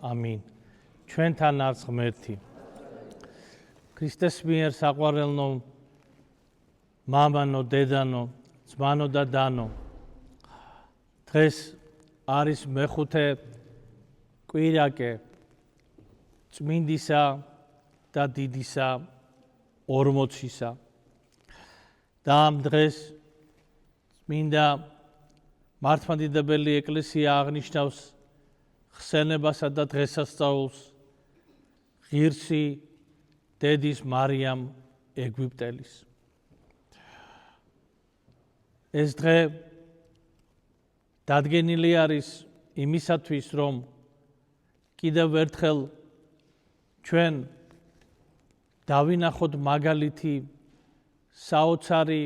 ამინ. ჩვენთან არც ღმერთი. ქრისტეს მიერ საყვარელნო, მამანო, დედანო, ძმანო და დანო. დღეს არის მეხუთე კვირაკე წმინდისა და დიდისა 40-ისა. და ამ დღეს წმინდა მართლმადიდებელი ეკლესია აღნიშნავს ხსენებასა და დღესასწაულს ღირსი დედის მარიამ ეგვიპტელის. ეს დღე დადგენილი არის იმისათვის, რომ კიდევ ერთხელ ჩვენ დავინახოთ მაგალითი საოცარი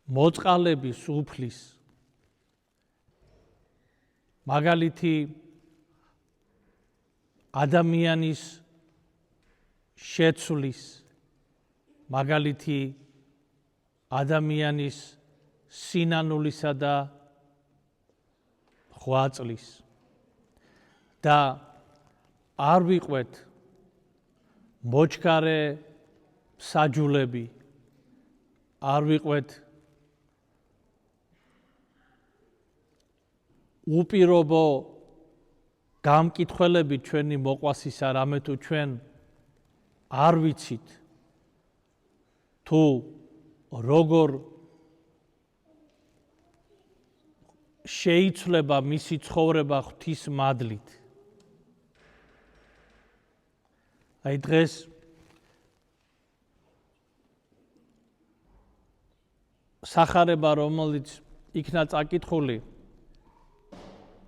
მოწყალების უფლის, მაგალითი ადამიანის შეცვლის, მაგალითი ადამიანის სინანულისა და ღვაწლის. და არ ვიყვეთ მოჩქარე საჯულები, არ ვიყვეთ უპირობო გამკითხველები ჩვენი მოყვასისა, რამე თუ ჩვენ არ ვიცით თუ როგორ შეიცვლება მისი ცხოვრება ღვთის მადლით. აი დღეს სახარება, რომელიც იქნა წაკითხული,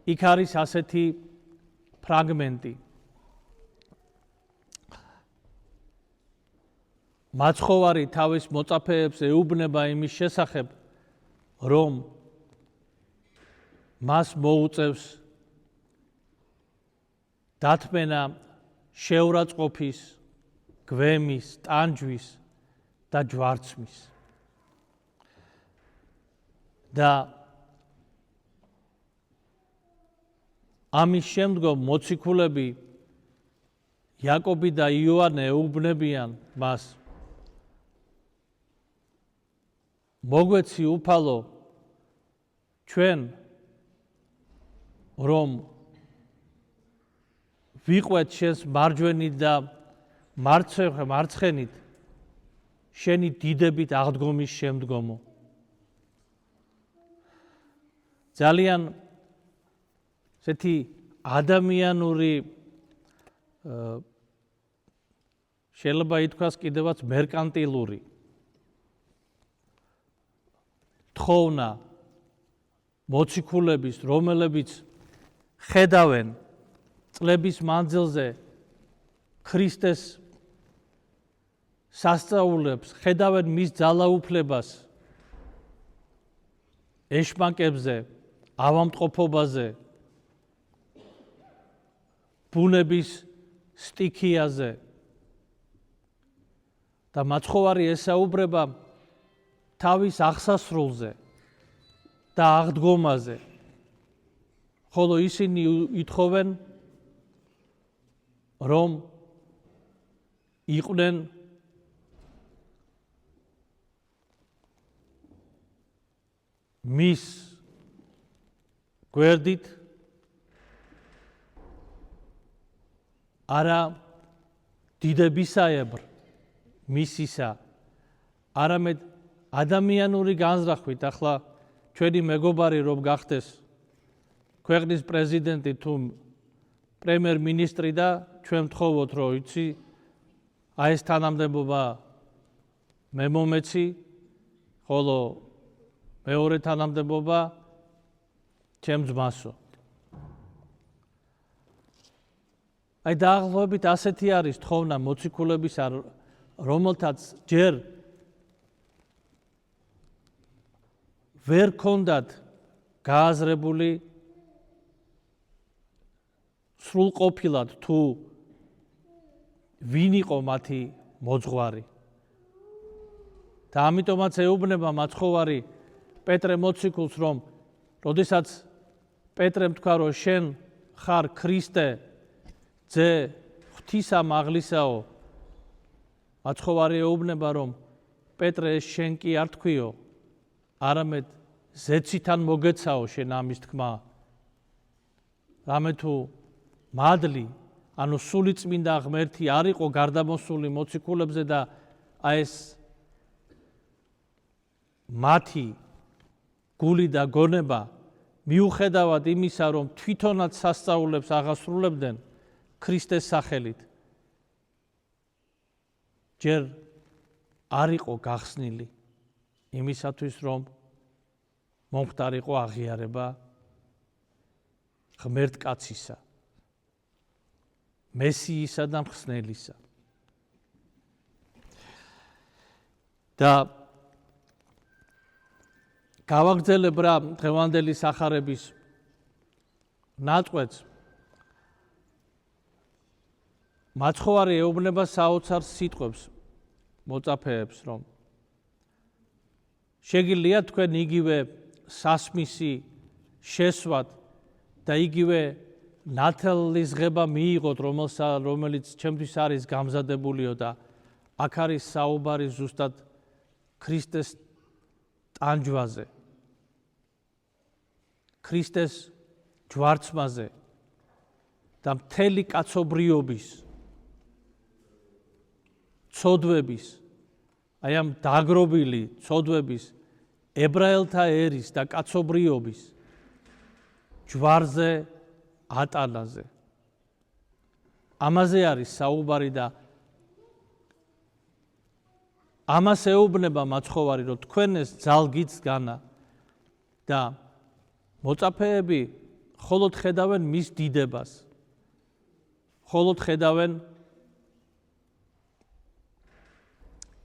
იქ არის ასეთი ფრაგმენტი. მაცხოვარი თავის მოწაფეებს ეუბნება იმის შესახებ, რომ მას მოუწევს დათმენა შეურაცხყოფის, გვემის, ტანჯვის და ჯვარცმის. და ამის შემდგომ მოციქულები იაკობი და იოანე ეუბნებიან მას, მოგვეცი უფალო, ჩვენ რომ ვიყვეთ შენს მარჯვენით და მარცხენით შენი დიდებით აღდგომის შემდგომო. ძალიან ესეთი ადამიანური, შეიძლება ითქვას კიდევაც მერკანტილური თხოვნა მოციქულების, რომელებიც ხედავენ წლების მანძილზე ქრისტეს სასწაულებს, ხედავენ მის ძალაუფლებას ეშმაკებზე, ავამტყოფობაზე, ბუნების სტიქიაზე. და მაცხოვარი ესაუბრება თავის აღსასრულზე და აღდგომაზე, ხოლო ისინი ითხოვენ, რომ იყვნენ მის გვერდით, არა დიდებისაებრ მისისა, არამედ ადამიანური განზრახვით. ახლა ჩვენი მეგობარი რომ გახდეს ქვეყნის პრეზიდენტი თუ პრემიერ-მინისტრი და ჩვენ ვთხოვოთ, რომ იცი, აი ეს თანამდებობა მე მომეცი, ხოლო მეორე თანამდებობა ჩემ ძმასო. აი დაახლოებით ასეთი არის თხოვნა მოციქულებისა, რომელთაც ჯერ ვერ ქონდათ გააზრებული სრულყოფილად თუ ვინ იყო მათი მოძღვარი. და ამიტომაც ეუბნება მაცხოვარი პეტრე მოციქულს, რომ როდესაც პეტრემ თქვა, რომ შენ ხარ ქრისტე ძე ღვთისა მაღლისაო, მაცხოვარი ეუბნება, რომ პეტრე, შენ კი არ თქვიო, არამედ ზეციდან მოგეცაო შენ ამის თქმა. რამე თუ მადლი, ანუ სული წმინდა ღმერთი არ იყო გარდამოსული მოციქულებზე და ეს მათი გული და გონება მიუხედავად იმისა, რომ თვითონაც სასწაულებს აღასრულებდნენ ქრისტეს სახელით, ჯერ არ იყო გახსნილი იმისათვის, რომ მომხდარიყო აღიარება ღმერთკაცისა, მესიისა და მხსნელისა. და გავაგრძელებ რა დღევანდელი სახარების ნაწყვეტს. მაცხოვარი ეუბნება საოცარ სიტყვებს, მოწაფეებს, რომ შეგიძლია თქვენ იგივე სასმისი შესვათ და იგივე ნათლისღება მიიღოთ, რომელიც ჩემთვის არის გამზადებულიო და აქ არის საუბარი ზუსტად ქრისტეს ტანჯვაზე, ქრისტეს ჯვარცმაზე და მთელი კაცობრიობის ცოდვების, აი ამ დაგრობილი ცოდვების, ებრაელთა ერის და კაცობრიობის ჯვარზე ატანაზე. ამაზე არის საუბარი და ამას ეუბნება მაცხოვარი, რომ თქვენ ეს ძალგიც განა და მოწაფეები მხოლოდ ხედავენ მის დიდებას, მხოლოდ ხედავენ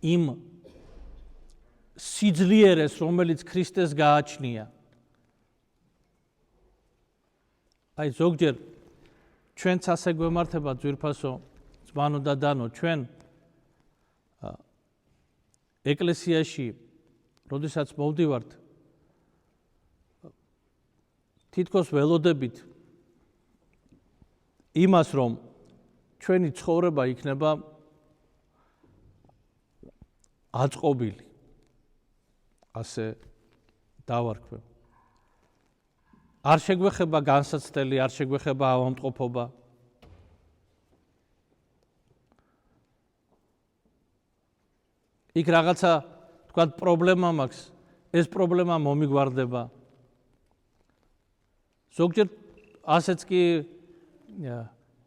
იმ სიძლიერეს, რომელიც ქრისტეს გააჩნია. აი ზოგჯერ ჩვენც ასე გვემართება ძვირფასო ძმანო და დანო, ჩვენ ეკლესიაში, როდესაც მოვდივართ, თითქოს ველოდებით იმას, რომ ჩვენი ცხოვრება იქნება აწყობილი, ასე დავარქვევ. არ შეგვეხება განსაცდელი, არ შეგვეხება ავადმყოფობა. იქ რაღაცა თქვათ პრობლემა მაქვს, ეს პრობლემა მომიგვარდება. ზოგჯერ ასეც კი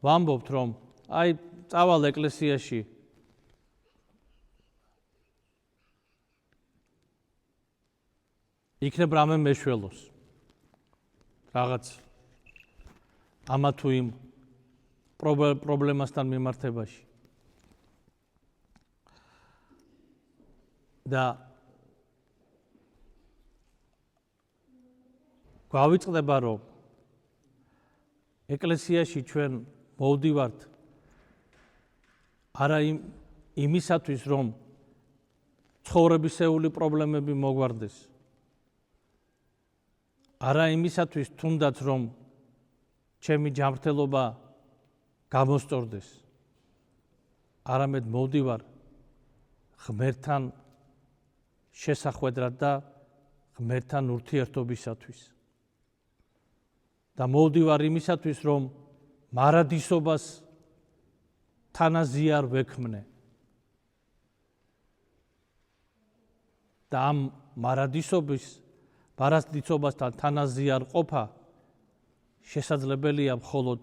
ვამბობთ, რომ აი წავალ ეკლესიაში, იქნებ რამე მეშველოს, რაღაც ამა თუ იმ პრობლემასთან მიმართებაში. და გვავიწყდება, რომ ეკლესიაში ჩვენ მოვდივართ არა იმისათვის, რომ ცხოვრებისეული პრობლემები მოგვარდეს, არა იმისათვის თუნდაც, რომ ჩემი ჯანმრთელობა გამოსწორდეს, არამედ მოვდივარ ღმერთთან შესახვედრად და ღმერთთან ურთიერთობისათვის. და მოვდივარ იმისათვის, რომ მარადისობას თანაზიარ ვექმნე. და ამ მარადისობასთან თანაზიარ ყოფა შესაძლებელია მხოლოდ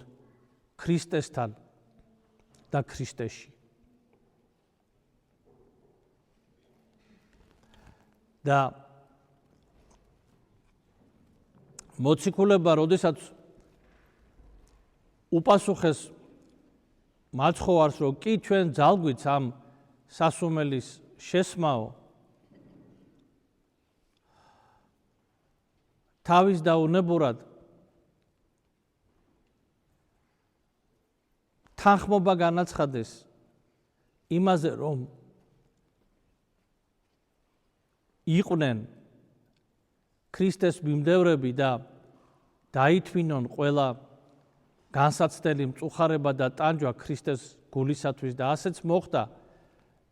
ქრისტესთან და ქრისტეში. და მოციქულება, როდესაც უპასუხეს მაცხოვარს, რომ კი ჩვენ ძალგვით ამ სასუმელის შესმაო, თავის დაუნებურად თანხმობა განაცხადეს იმაზე, რომ იყვნენ ქრისტეს მიმდევრები და დაითვინონ ყველა განსაცდელი მწუხარება და ტანჯვა ქრისტეს გულისათვის და ასეც მოხდა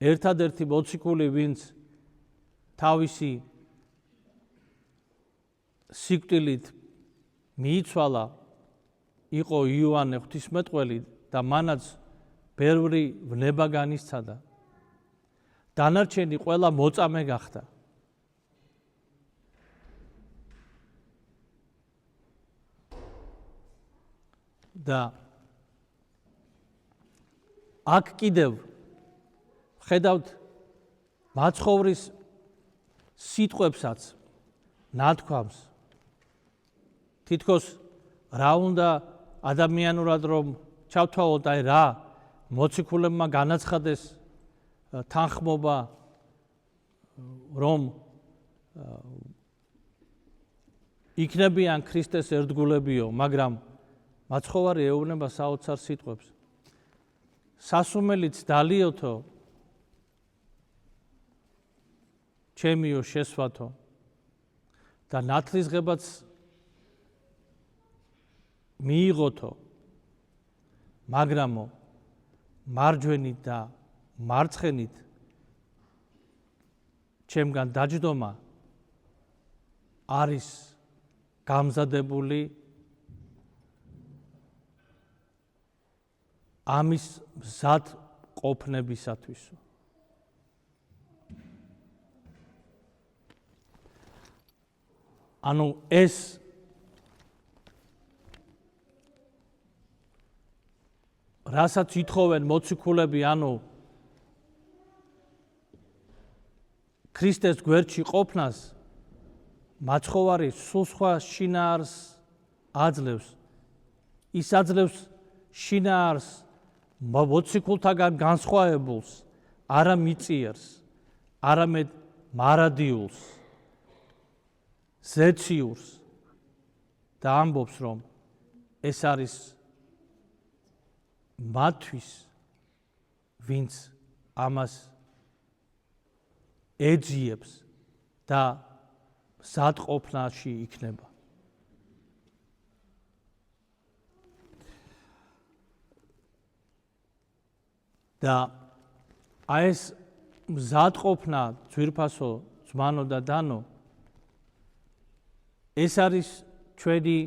ერთადერთი მოციქული, ვინც თავისი სიკვდილით მიიცვალა, იყო იოანე ღვთისმეტყველი და მანაც ბევრი ვნება განისცადა. დანარჩენი ყველა მოწამე გახდა. და აქ კიდევ ხედავთ მაცხოვრის სიტყვებსაც, ნათქვამს. თითქოს რა უნდა ადამიანურად რომ ჩავთვალოთ, აი რა მოციქულებმა განაცხადეს თანხმობა, რომ იქნებიან ქრისტეს ერთგულებიო, მაგრამ მაცხოვარი ეუბნება საოცარ სიტყვებს. სასუმელიც დალიოთო, ჩემიო შესვათო და ნათლისღებაც მიიღოთო, მაგრამო მარჯვენით და მარცხენით ჩემგან დაჯდომა არის გამზადებული ამის მზად ყოფნებისათვისო. ანუ ეს რასაც ითხოვენ მოციქულები, ანუ ქრისტეს გვერდში ყოფნას, მაცხოვარი სულ სხვა შინაარს აძლევს. ის აძლევს შინაარს მოციქულთაგან განსხვავებულს, არა მიწიერს, არამედ მარადიულს, ზეციურს და ამბობს, რომ ეს არის მათთვის, ვინც ამას ეძიებს და მზადყოფნაში იქნება. და აი ეს მზადყოფნა, ძვირფასო, ძმანო და დანო, ეს არის ჩვენი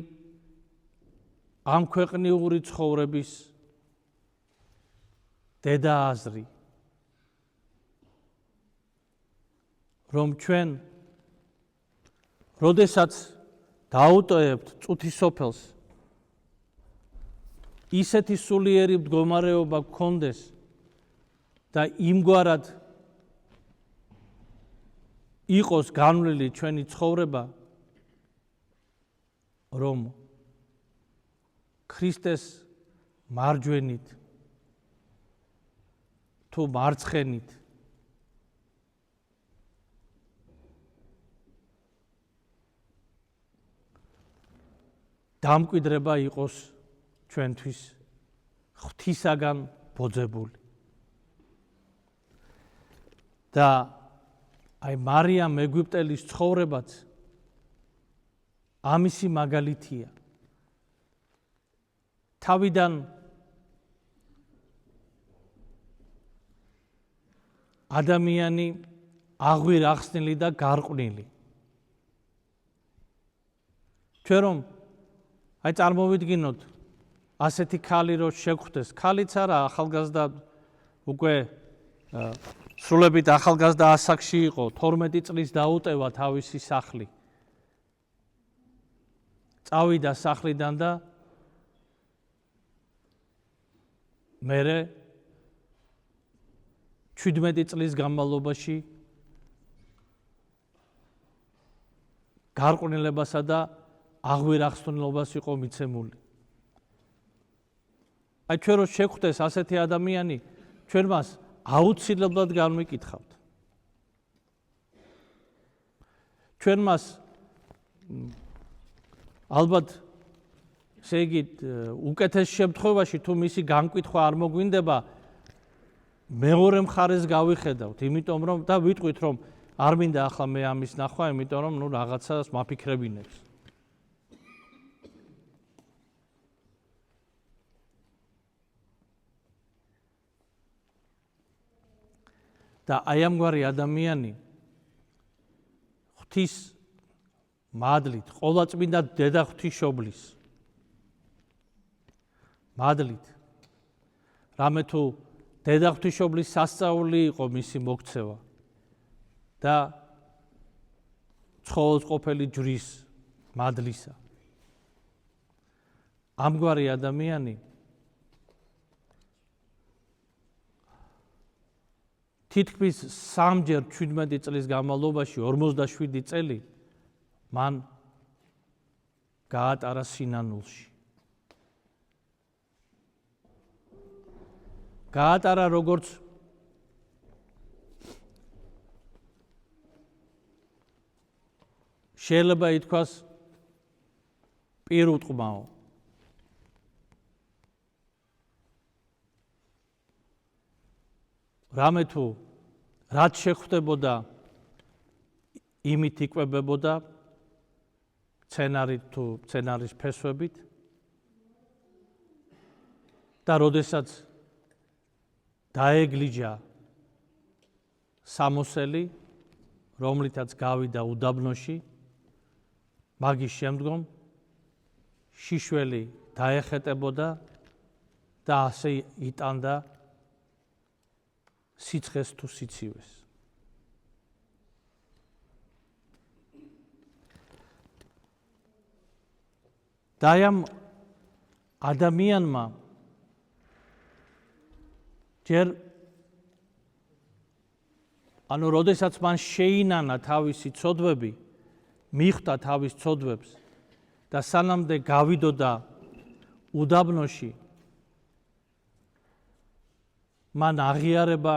ამ ქვეყნიური ცხოვრების დედააზრი, რომ ჩვენ როდესაც დაუტოვებთ წუთის სოფელს, ისეთი სულიერი მდგომარეობა გქონდეს და იმგვარად იყოს განვლილი ჩვენი ცხოვრება, რომ ქრისტეს მარჯვენით თუ მარცხენით დამკვიდრება იყოს ჩვენთვის ღვთისაგან ბოძებული. და აი მარიამ ეგვიპტელის ცხოვრებაც ამისი მაგალითია. თავიდან ადამიანი აღვირ ახსნილი და გარყვნილი. ჩვენ რომ აი წარმოვიდგინოთ ასეთი ქალი რო შეგხვდეს, ქალიც არა, ახალგაზრდა უკვე სრულებით ახალგაზრდა ასაკში იყო, 12 წლის დაუტევა თავისი სახლი. წავიდა სახლიდან და მერე 17 წლის განმავლობაში გარყვნილებასა და აღვირახსნილობას იყო მიცემული. აი ჩვენ რო შეგხვდეს ასეთი ადამიანი, ჩვენ მას აუცილებლად განვიკითხავთ. ჩვენ მას ალბათ ესე იგი უკეთეს შემთხვევაში თუ მისი განკითხვა არ მოგვინდება, მეორე მხარეს გავიხედავთ, იმიტომ რომ და ვიტყვით რომ არ მინდა ახლა მე ამის ნახვა, იმიტომ რომ რაღაცას მაფიქრებინებს. და აი ამგვარი ადამიანი ღვთის მადლით, ყოვლადწმინდა დედა ღვთისმშობლის მადლით, რამე თუ დედა ღვთისმშობლის სასწაული იყო მისი მოქცევა და ცხოველმყოფელი ჯვრის მადლისა. ამგვარი ადამიანი თითქმის 3-ჯერ 17 წლის განმავლობაში 47 წელი მან გაატარა სინანულში. გაატარა როგორც შეიძლება ითქვას პირუტყმაო. რამე თუ რაც შეხვდებოდა იმით იკვებებოდა მცენარით თუ მცენარის ფესვებით და როდესაც დაეგლიჯა სამოსელი, რომლითაც გავიდა უდაბნოში, მაგის შემდგომ შიშველი დაეხეტებოდა და ასე იტანდა სიცხეს თუ სიცივეს. და ამ ადამიანმა ჯერ როდესაც მან შეინანა თავისი ცოდვები, მიხვდა თავის ცოდვებს და სანამდე გავიდოდა უდაბნოში, მან აღიარება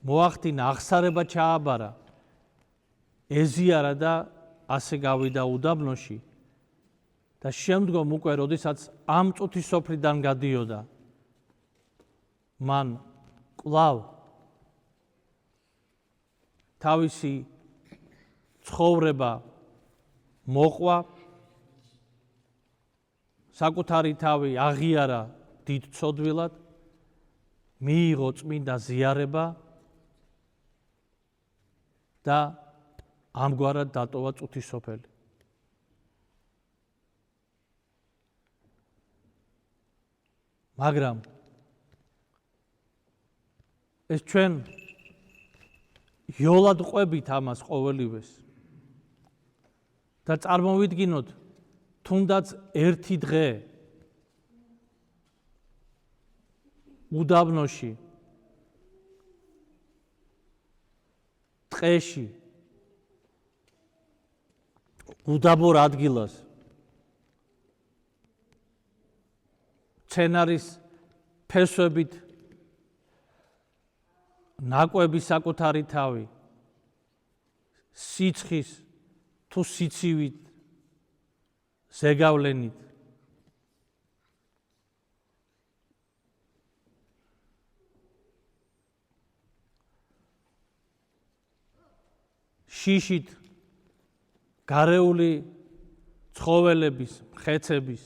მოახდინა, აღსარება ჩააბარა, ეზიარა და ასე გავიდა უდაბნოში და შემდგომ უკვე როდესაც ამ წუთის სოფლიდან გადიოდა, მან კვლავ თავისი ცხოვრება მოყვა, საკუთარი თავი აღიარა დიდ ცოდვილად, მიიღო წმინდა ზიარება და ამგვარად დატოვა წუთის სოფელი. მაგრამ ეს ჩვენ იოლად ყვებით ამას ყოველივეს და წარმოვიდგინოთ თუნდაც ერთი დღე უდაბნოში, ტყეში, უდაბურ ადგილას, მცენარის ფესვებით ნაკვები საკუთარი თავი, სიცხის თუ სიცივით, ზეგავლენით, შიშით გარეული ცხოველების, მხეცების,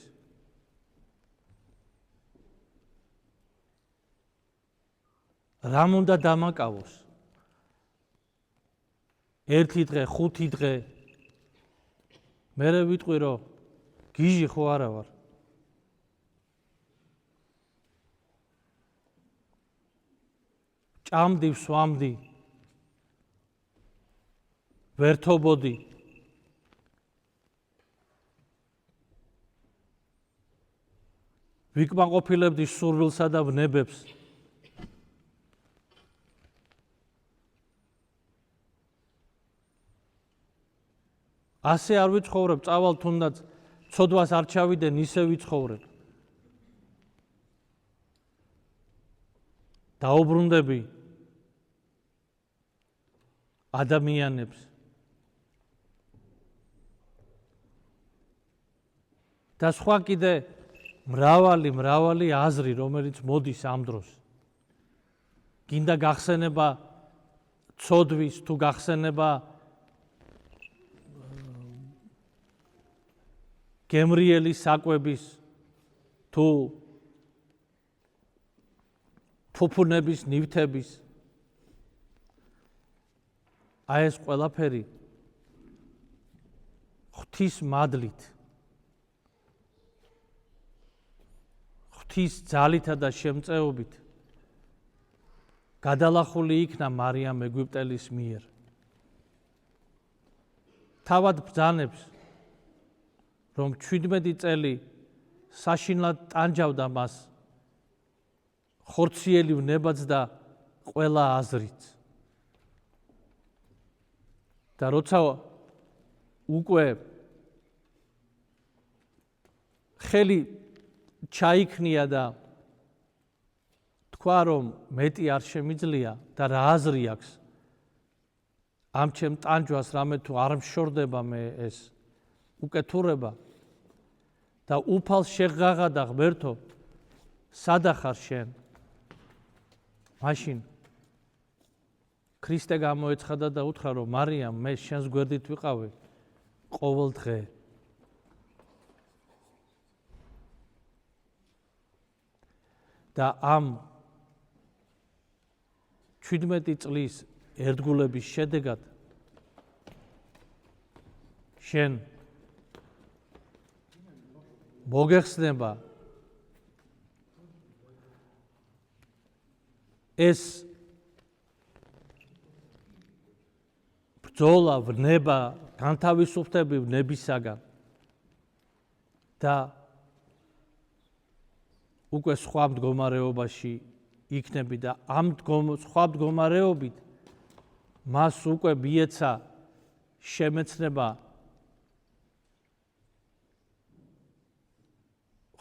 რამ უნდა დამაკავოს? ერთი დღე, 5 დღე, მერე ვიტყვი, რომ გიჟი ხო არა ვარ. ჭამდი, ვსვამდი, ვერთობოდი. ვიკმაყოფილებდი სურვილსა და ვნებებს. ასე არ ვიცხოვრებ, წავალ თუნდაც ცოდვას არ ჩავიდენ, ისე ვიცხოვრებ. დაუბრუნდები ადამიანებს. და სხვა კიდე მრავალი აზრი, რომელიც მოდის ამ დროს. გინდა გახსენება ცოდვის თუ გახსენება გემრიელი საკვების თუ ფუფუნების, ნივთების აი ეს ყველაფერი ღვთის მადლით, ღვთის ძალითა და შემწეობით გადალახული იქნა მარიამ ეგვიპტელის მიერ. თავად ბრძანებს, რომ 17 წელი საშინლად ტანჯავდა მას ხორციელი ვნებაც და ყველა აზრით. და როცა უკვე ხელი ჩაიქნია და თქვა, რომ მეტი არ შემიძლია და რა აზრი აქვს ამ ჩემ ტანჯვას, რამე თუ არ მშორდება მე ეს უკეთურება და უფალს შეღაღადა ღმერთო, სადახარ შენ? მაშინ ქრისტე გამოეცხადა და უთხრა, რომ მარიამ, მე შენს გვერდით ვიყავი ყოველ დღე. და ამ 17 წლის ერთგულების შედეგად შენ მოგეხსნება ეს ბრძოლა, ვნება, განთავისუფლდები ვნებისაგან და უკვე სხვა მდგომარეობაში იქნები და ამ სხვა მდგომარეობით მას უკვე მიეცა შემეცნება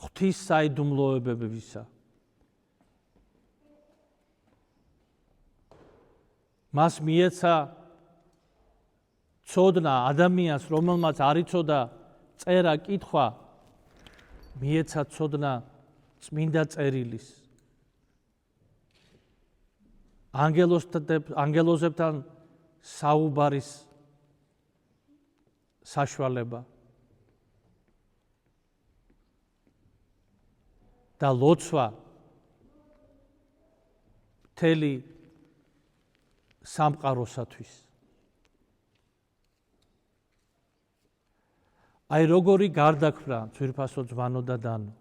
ღვთის საიდუმლოებებისა. მას მიეცა ცოდნა ადამიანს, რომელმაც არ იცოდა წერა კითხვა, მიეცა ცოდნა წმინდა წერილის. ანგელოზებთან საუბარის საშუალება და ლოცვა მთელი სამყაროსათვის. აი როგორი გარდაქმნა ძვირფასო ძვანო და დანო.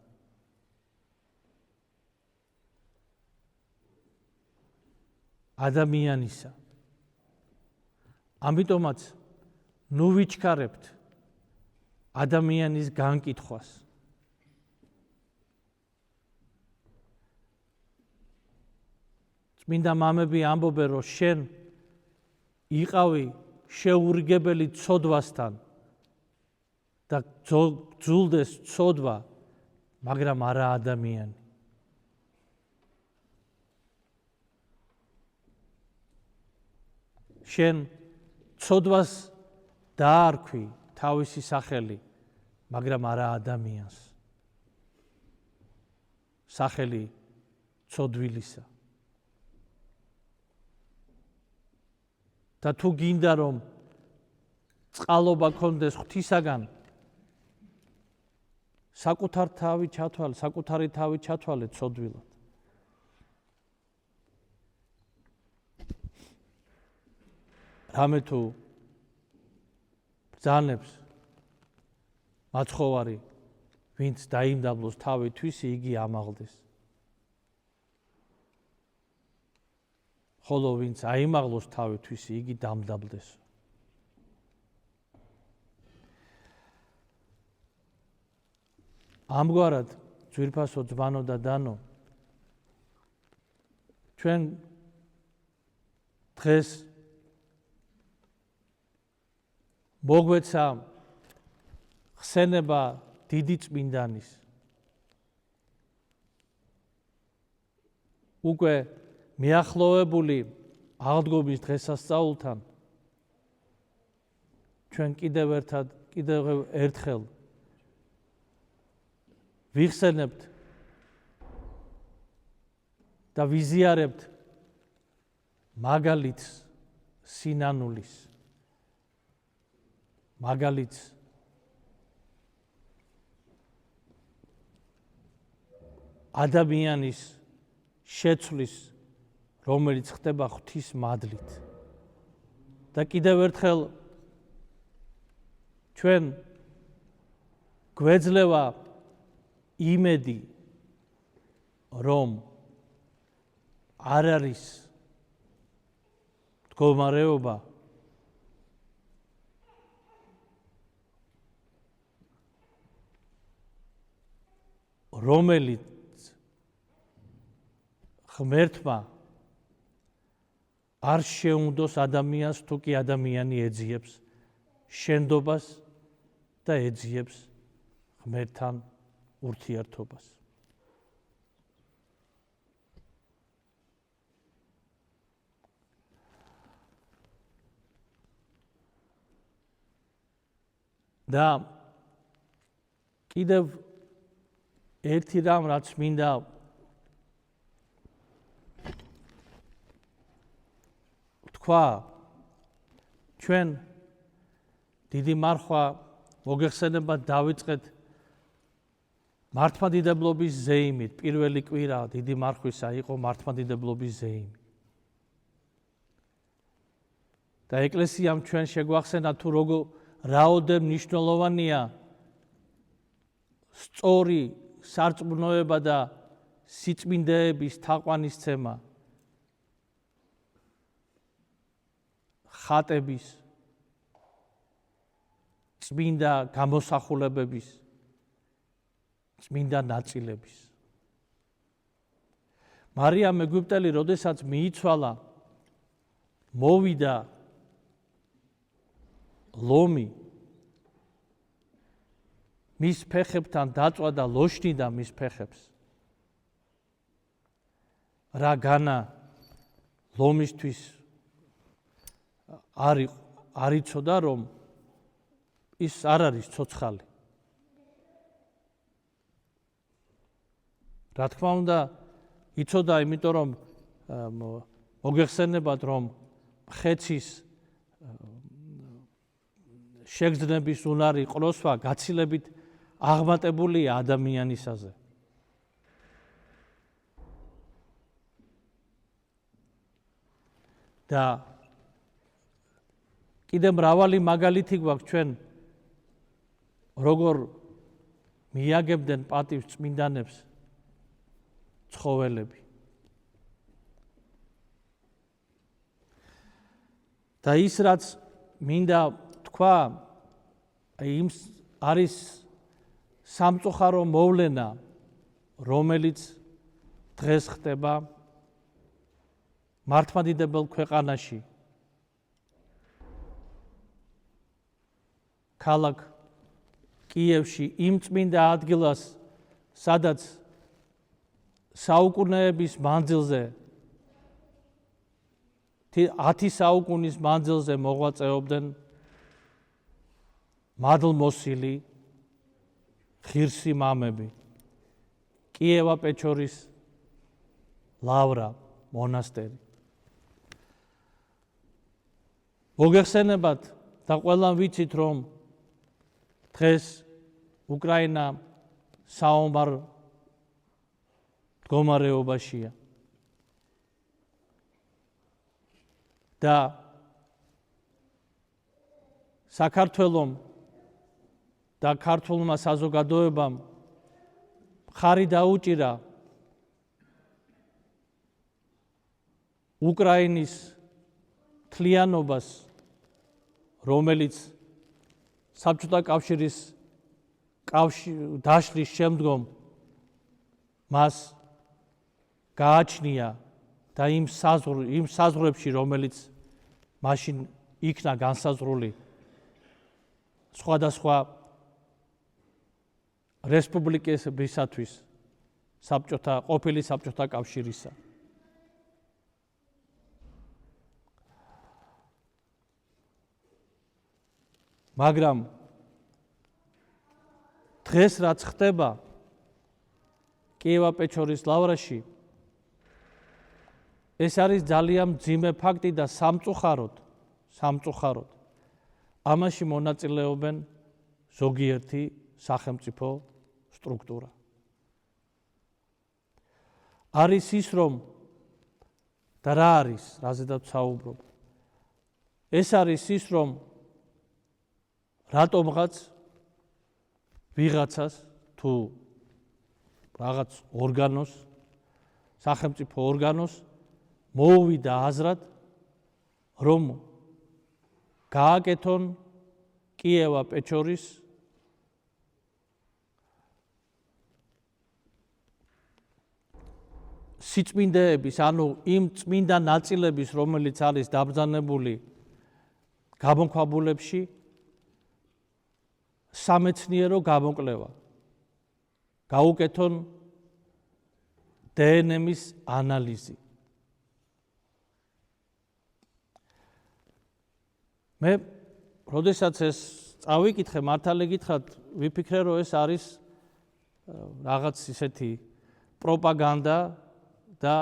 ადამიანისა. ამიტომაც ნუ ვიჩქარებთ ადამიანის განკითხვას. წმინდა მამები ამბობენ, რომ შენ იყავი შეურიგებელი ცოდვასთან და ძულდეს ცოდვა, მაგრამ არა ადამიანი. შენ ცოდვას დაარქვი თავისი სახელი, მაგრამ არა ადამიანს. სახელი ცოდვილისა. და თუ გინდა რომ წყალობა გქონდეს ღვთისაგან, საკუთარი თავი ჩათვალე ცოდვილად. რამე თუ ბრძანებს მაცხოვარი, ვინც დაიმდაბლოს თავი თვისი, იგი ამაღლდეს. ხოლო ვინც აიმაღლოს თავი თვისი, იგი დამდაბლდეს. ამგვარად, ძვირფასო ძვანო და დანო, ჩვენ დღეს მოგვეცა ხსენება დიდი წმინდანის. უკვე მიახლოვებული აღდგომის დღესასწაულთან ჩვენ კიდევ ერთხელ ვიხსენებთ და ვიზიარებთ მაგალითს სინანულის, მაგალითს ადამიანის შეცვლის, რომელიც ხდება ღვთის მადლით. და კიდევ ერთხელ ჩვენ გვეძლევა იმედი, რომ არ არის მდგომარეობა, რომელიც ღმერთმა არ შეუნდოს ადამიანს, თუ კი ადამიანი ეძიებს შენდობას და ეძიებს ღმერთთან ურთიერთობას. და კიდევ ერთი რამ, რაც მინდა თქვა, ჩვენ დიდი მარხვა მოგეხსენებათ დავიწყეთ მართლმადიდებლობის ზეიმით. პირველი კვირა დიდი მარხვისა იყო მართლმადიდებლობის ზეიმი. და ეკლესიამ ჩვენ შეგვახსენა თუ რაოდენ მნიშვნელოვანია სწორი სარწმუნოება და სიწმინდეების თაყვანისცემა, ხატების, წმინდა გამოსახულებების, წმინდა ნაწილების. მარიამ ეგვიპტელი, როდესაც მიიცვალა, მოვიდა ლომი მის ფეხებთან დაწვა და ლოშნიდა მის ფეხებს. რა განა ლომისთვის არ იცოდა, რომ ის არ არის ცოცხალი. რა თქმა უნდა, იცოდა, იმიტომ რომ მოგეხსენებათ, რომ ხეცის შეგრძნების უნარი ყროსვა გაცილებით აღმატებულია ადამიანისაზე. და კიდევ მრავალი მაგალითი გვაქვს ჩვენ, როგორ მიაგებდნენ პატივს წმინდანებს ცხოველები. და ის, რაც მინდა თქვა, იმ არის სამწუხარო მოვლენა, რომელიც დღეს ხდება მართლმადიდებელ ქვეყანაში. ქალაქ კიევში, იმ წმინდა ადგილას, სადაც საუკუნეების მანძილზე, 10 საუკუნის მანძილზე მოღვაწეობდნენ მადლმოსილი ღირსი მამები. კიევა-პეჩორის ლავრა, მონასტერი. მოგეხსენებათ და ყველამ ვიცით, რომ დღეს უკრაინა საომარ მდგომარეობაშია. და საქართველომ და ქართულმა საზოგადოებამ მხარი დაუჭირა უკრაინის მთლიანობას, რომელიც საბჭოთა კავშირის დაშლის შემდგომ მას გააჩნია და იმ საზღვრებში, რომელიც მაშინ იქნა განსაზღვრული სხვადასხვა რესპუბლიკებისათვის ყოფილი საბჭოთა კავშირისა. მაგრამ დღეს რაც ხდება კიევა-პეჩორის ლავრაში, ეს არის ძალიან მძიმე ფაქტი და სამწუხაროდ ამაში მონაწილეობენ ზოგიერთი სახელმწიფო სტრუქტურა. არის ის, რომ და რა არის, რაზედაც საუბრობ, ეს არის ის, რომ რატომღაც ვიღაცას თუ რაღაც ორგანოს, სახელმწიფო ორგანოს მოუვიდა აზრად, რომ გააკეთონ კიევა-პეჩორის სიწმინდეების, ანუ იმ წმინდა ნაწილების, რომელიც არის დაბრძანებული გამონქვაბულებში, სამეცნიერო გამოკვლევა. გაუკეთონ დნმ-ის ანალიზი. მე, როდესაც ეს წავიკითხე, მართალი გითხრათ, ვიფიქრე, რომ ეს არის რაღაც ისეთი პროპაგანდა და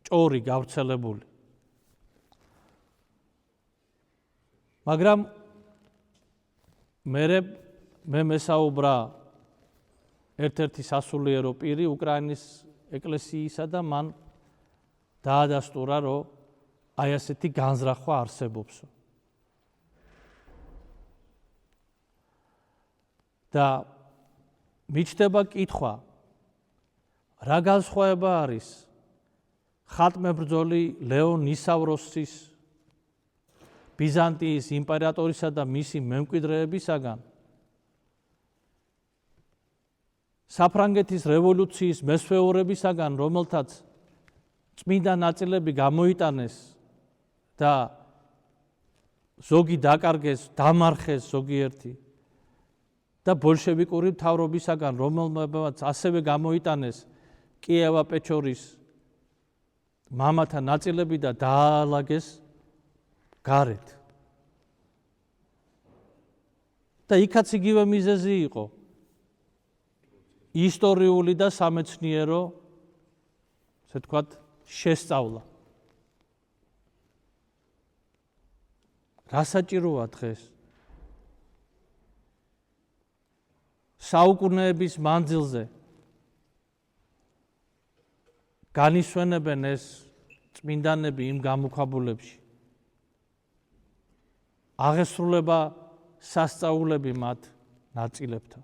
ჭორი გავრცელებული. მაგრამ მე მესაუბრა ერთ-ერთი სასულიერო პირი უკრაინის ეკლესიისა და მან დაადასტურა, რომ აი ასეთი განზრახვა არსებობს. და მიჩნდება კითხვა, რა განსხვავება არის ხატმებრძოლი ლეონ ისავროსის, ბიზანტიის იმპერატორისა და მისი მემკვიდრეებისაგან, საფრანგეთის რევოლუციის მესვეურებისაგან, რომელთაც წმინდა ნაწილები გამოიტანეს და ზოგი დაკარგეს, დამარხეს ზოგიერთი და ბოლშევიკური მთავრობისაგან, რომელმაც ასევე გამოიტანეს კიევა-პეჩორის მამათა ნაწილები და დაალაგეს გარეთ. და იქაც იგივე მიზეზი იყო. ისტორიული და სამეცნიერო, ასე ვთქვათ, შესწავლა. რა საჭიროა დღეს? საუკუნეების მანძილზე განისვენებენ ეს წმინდანები იმ გამოქვაბულებში. აღესრულება სასწაულები მათ ნაწილებთან.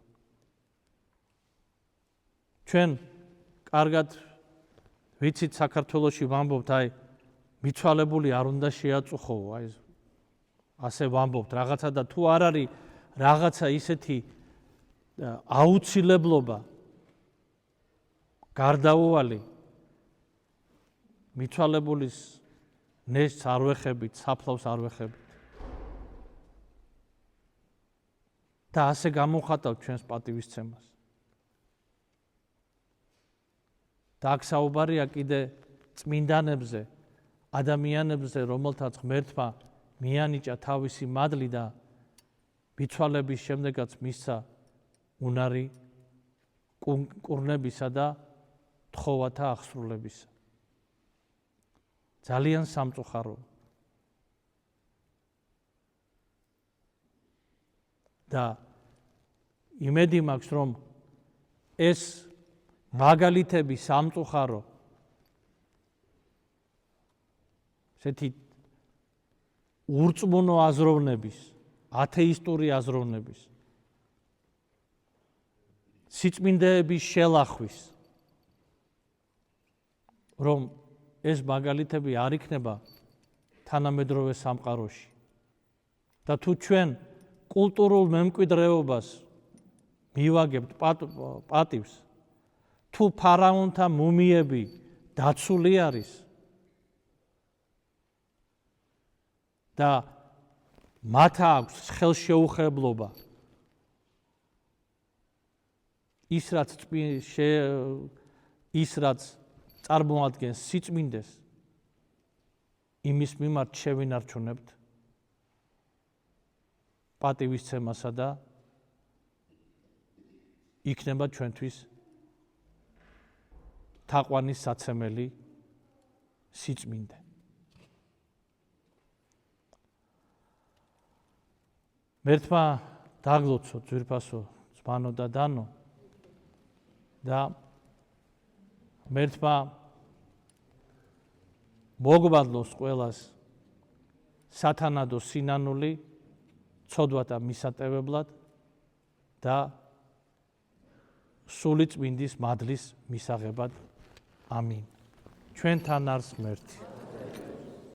ჩვენ კარგად ვიცით საქართველოში ვამბობთ, აი მიცვალებული არ უნდა შეაწუხო, აი ასე ვამბობთ რაღაცა და თუ არ არის რაღაცა ისეთი აუცილებლობა გარდაუვალი მიცვალებულის ნესტს არ ვეხებით, საფლავს არ ვეხებით. და ასე გამოვხატავთ ჩვენს პატივისცემას. და აქ საუბარია კიდე წმინდანებზე, ადამიანებზე, რომელთაც ღმერთმა მიანიჭა თავისი მადლი და მიცვალების შემდეგაც მისცა უნარი კურნებისა და თხოვათა აღსრულებისა. ძალიან სამწუხარო. და იმედი მაქვს, რომ ეს მაგალითები სამწუხარო, ესეთი ურწმუნო აზროვნების, ათეისტური აზროვნების, სიწმინდეების შელახვის, რომ ეს მაგალითები არ იქნება თანამედროვე სამყაროში. და თუ ჩვენ კულტურულ მემკვიდრეობას მივაგებთ პატივს, თუ ფარაონთა მუმიები დაცული არის და მათ აქვს ხელშეუხებლობა ის რაც წარმოადგენს სიწმინდეს, იმის მიმართ შევინარჩუნებთ პატივისცემასა და იქნება ჩვენთვის თაყვანის საცემელი სიწმინდე. მერთმა დაგლოცო ძვირფასო ძმანო და დანო და მერთმა მოგვადლოს ყველას სათანადო სინანული ცოდვათა მისატევებლად და სული წმინდის მადლის მისაღებად. ამინ. ჩვენთან არის ღმერთი.